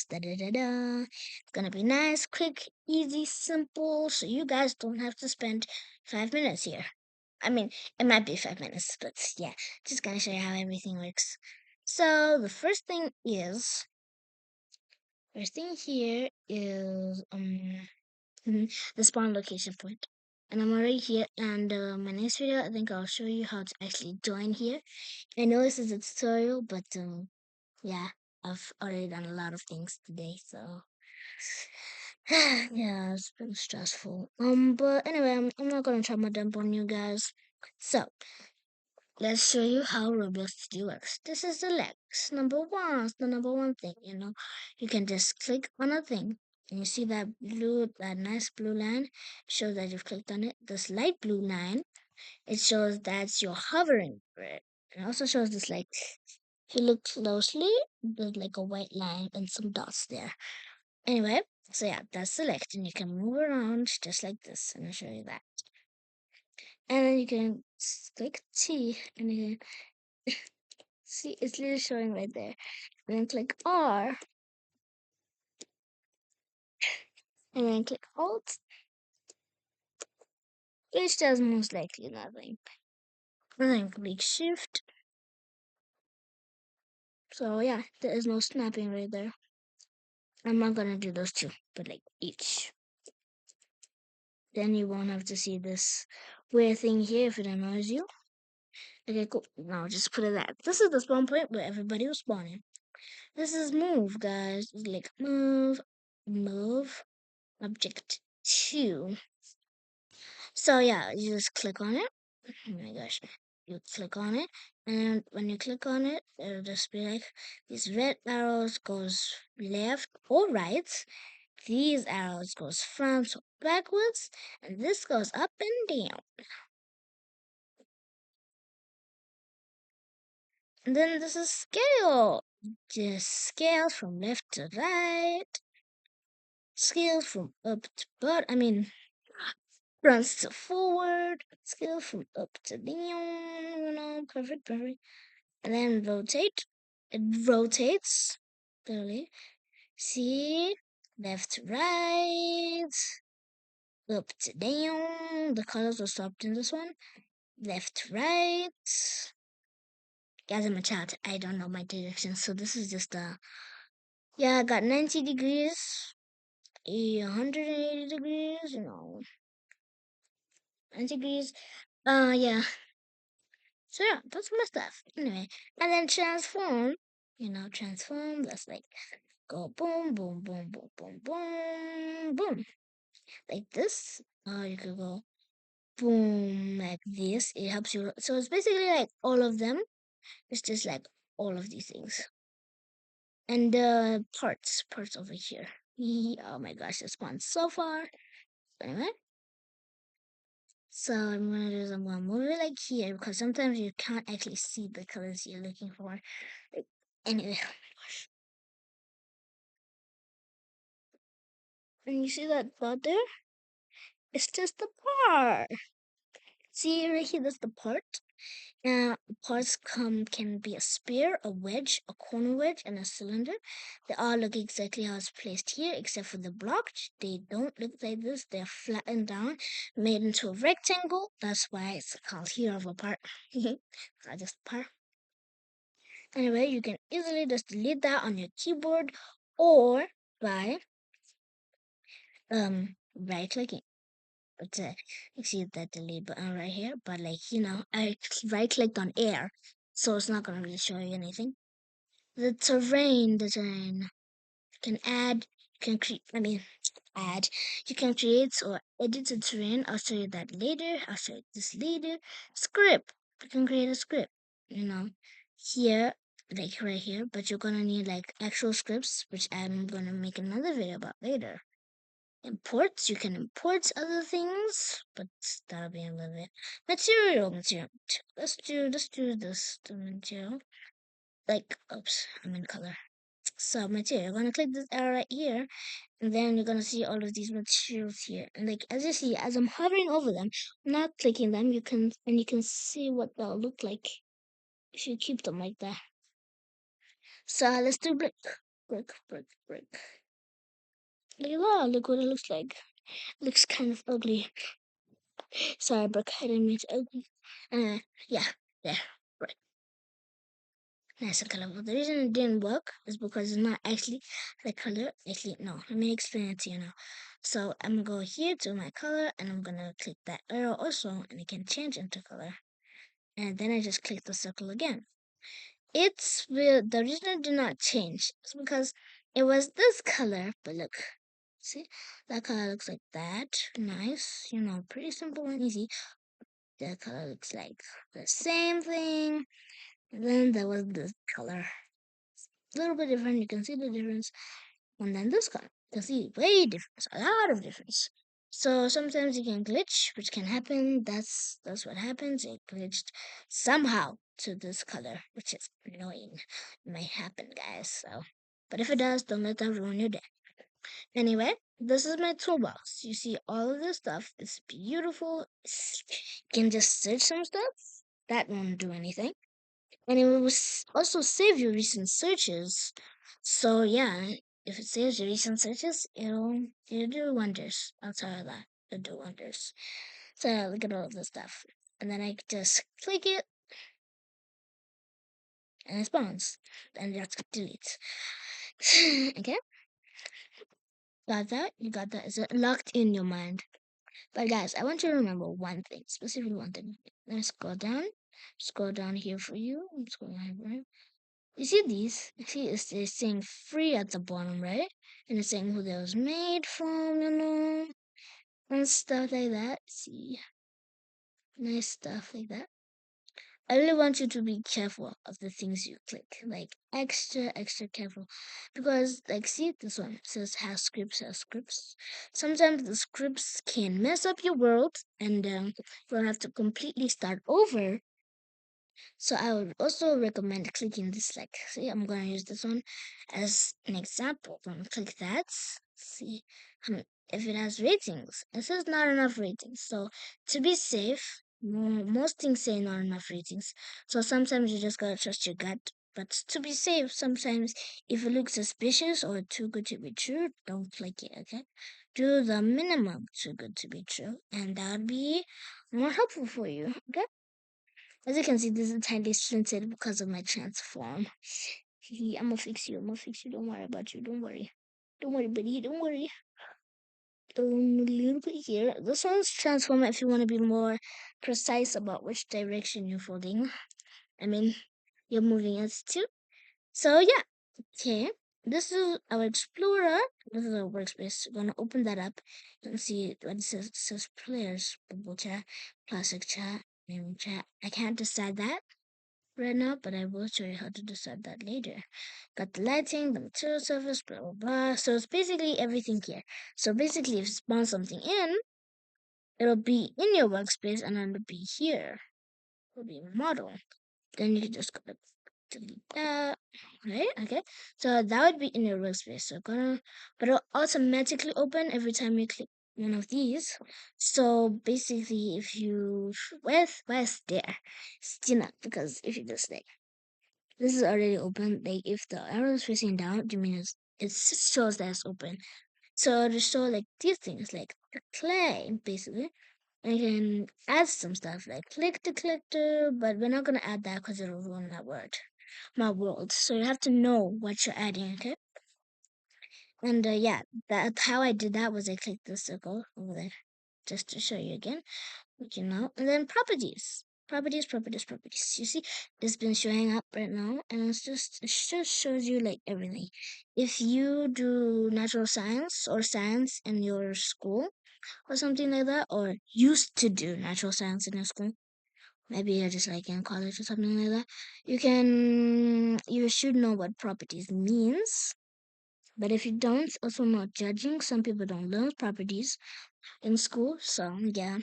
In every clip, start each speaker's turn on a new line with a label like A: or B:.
A: looks. Da da da da. It's gonna be nice, quick, easy, simple, so you guys don't have to spend 5 minutes here. I mean, it might be 5 minutes, but yeah, just gonna show you how everything works. So the first thing here is the spawn location point. And I'm already here, and my next video, I think I'll show you how to actually join here. I know this is a tutorial, but yeah, I've already done a lot of things today, so yeah, it's been stressful. But anyway, I'm not gonna try my dump on you guys. So let's show you how Roblox Studio works. This is the Lex number one. It's the number one thing. You can just click on a thing, and you see that nice blue line. It shows that you've clicked on it. This light blue line, it shows that you're hovering over it. It also shows this like, if you look closely, there's like a white line and some dots there. Anyway, so yeah, that's select, and you can move around just like this. And I'll show you that. And then you can click T, and you can see it's literally showing right there. And then click R, and then click Alt, which does most likely nothing. And then click Shift. So yeah, there is no snapping right there. I'm not gonna do those two, but like each. Then you won't have to see this weird thing here if it annoys you. Okay, cool. Now just put it there. This is the spawn point where everybody was spawning. This is move, guys. It's like move, object 2. So yeah, you just click on it. Oh my gosh. You click on it, and when you click on it, it'll just be like these red arrows goes left or right. These arrows goes front or backwards, and this goes up and down. And then this is scale. Just scale from left to right. Scale from up to bottom. I mean, runs to forward. Scale from up to down. Perfect, perfect. And then rotate. It rotates. Clearly. See? Left to right. Up to down. The colors were swapped in this one. Left to right. Guys, I'm a child. I don't know my directions. So this is just yeah, I got 90 degrees, 180 degrees, 90 degrees. Yeah. So yeah, that's my stuff. Anyway, and then transform, transform. That's like go boom, boom, boom, boom, boom, boom, boom, like this. You could go boom like this. It helps you. So it's basically like all of them. It's just like all of these things. And parts over here. Oh my gosh, it's fun so far. Anyway, so I'm gonna do is I'm gonna move it like here because sometimes you can't actually see the colors you're looking for. Like, anyway, oh my gosh. And you see that dot there? It's just the part. See right here, that's the part. Parts can be a spear, a wedge, a corner wedge, and a cylinder. They all look exactly how it's placed here, except for the block. They don't look like this. They're flattened down, made into a rectangle. That's why it's called hero of a part. Not just part. Anyway, you can easily just delete that on your keyboard or by right clicking. But you see that delete button right here, but like I right clicked on air, so it's not gonna really show you anything. The terrain. You can add, you can create. I mean, add. You can create or edit the terrain. I'll show you that later. I'll show you this later. Script. You can create a script. Here, like right here. But you're gonna need like actual scripts, which I'm gonna make another video about later. Imports, you can import other things, but that'll be a little bit. Material. Let's do this. The material. Like, oops, I'm in color. So material, you're gonna click this arrow right here, and then you're gonna see all of these materials here. And like as you see, as I'm hovering over them, not clicking them, you can see what they'll look like if you keep them like that. So let's do brick. brick. Look at that. Look what it looks like. Looks kind of ugly. Sorry, brick. I didn't mean to ugly. Yeah, there. Right. Nice and colorful. The reason it didn't work is because it's not actually the color. Actually, no. Let me explain it to you now. So I'm gonna go here to my color, and I'm gonna click that arrow also, and it can change into color. And then I just click the circle again. It's weird. The reason it did not change is because it was this color, but look, see, that color looks like that. Nice, pretty simple and easy. The color looks like the same thing. And then there was this color, a little bit different. You can see the difference. And then this color, you can see way difference, a lot of difference. So sometimes you can glitch, which can happen. That's what happens. It glitched somehow to this color, which is annoying. It might happen, guys. So, but if it does, don't let that ruin your day. Anyway, this is my toolbox. You see all of this stuff. It's beautiful. You can just search some stuff. That won't do anything. And it will also save your recent searches. So yeah, if it saves your recent searches, it'll do wonders. I'll tell you that. It'll do wonders. So look at all of this stuff. And then I just click it and it spawns. And just delete. Okay? Got that? You got that? Is it locked in your mind? But guys, I want you to remember one thing, specifically one thing. Let me scroll down. Scroll down here for you. I'm scrolling here. You see these? You see it's saying free at the bottom, right? And it's saying who that was made from, and stuff like that. See, nice stuff like that. I really want you to be careful of the things you click, like extra careful, because like see this one says has scripts. Sometimes the scripts can mess up your world, and you'll have to completely start over. So I would also recommend clicking this, like, see, I'm going to use this one as an example. I'm going to click that. See if it has ratings. It says not enough ratings. So to be safe, most things say not enough ratings. So sometimes you just got to trust your gut. But to be safe, sometimes if it looks suspicious or too good to be true, don't click it, okay? Do the minimum too good to be true, and that would be more helpful for you, okay? As you can see, this is entirely slanted because of my transform. I'm gonna fix you. I'm gonna fix you. Don't worry about you. Don't worry. Don't worry, buddy. Don't worry. A little bit here. This one's transform if you want to be more precise about which direction you're folding. I mean, you're moving it to. So yeah. Okay. This is our Explorer. This is our workspace. We're gonna open that up. You can see what it says. It says players, bubble chat, classic chat, name chat. I can't decide that right now, but I will show you how to decide that later. Got the lighting, the material surface, blah blah blah. So it's basically everything here. So basically, if you spawn something in, it'll be in your workspace and it'll be here. It'll be model. Then you can just go delete that. Right? Okay. So that would be in your workspace. So but it'll automatically open every time you click one of these. So basically, if you where's there, still not, because if you just like this is already open. Like if the arrow is facing down, you mean it shows that it's open. So to show like these things, like the clay, basically, and you can add some stuff like click the collector, but we're not gonna add that because it'll ruin my world. So you have to know what you're adding, okay? And yeah, that how I did that was I clicked the circle over there, just to show you again. And then properties. Properties. You see, it's been showing up right now, and it just shows you like everything. If you do natural science or science in your school or something like that, or used to do natural science in your school, maybe you're just like in college or something like that, you should know what properties means. But if you don't, also not judging. Some people don't learn properties in school, so yeah,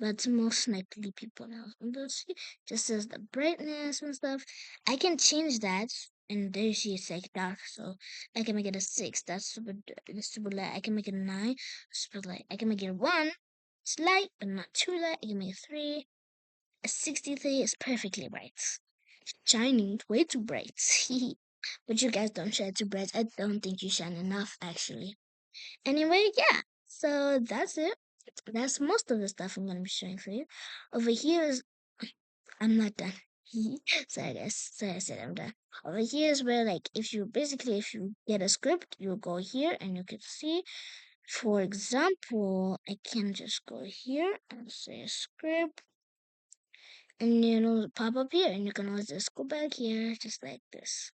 A: but most likely people now. And see, just as the brightness and stuff. I can change that, and there you see it's like dark, so I can make it a 6. That's super light. I can make it a 9, super light. I can make it a 1. It's light, but not too light. I can make a 3. A 63 is perfectly bright. Shining, way too bright. But you guys don't share two breads. I don't think you share enough, actually. Anyway, yeah. So that's it. That's most of the stuff I'm gonna be showing for you. Over here is I'm not done. Sorry guys. Sorry I said I'm done. Over here is where like if you get a script, you go here and you can see. For example, I can just go here and say script and it'll pop up here and you can always just go back here just like this.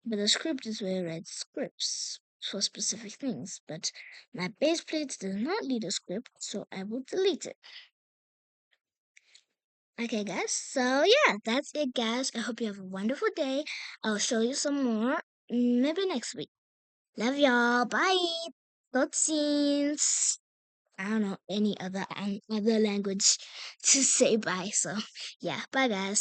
A: But the script is where I write scripts for specific things. But my base plate does not need a script, so I will delete it. Okay, guys. So yeah, that's it, guys. I hope you have a wonderful day. I'll show you some more maybe next week. Love y'all. Bye. Tot ziens. I don't know any other other language to say bye. So yeah, bye, guys.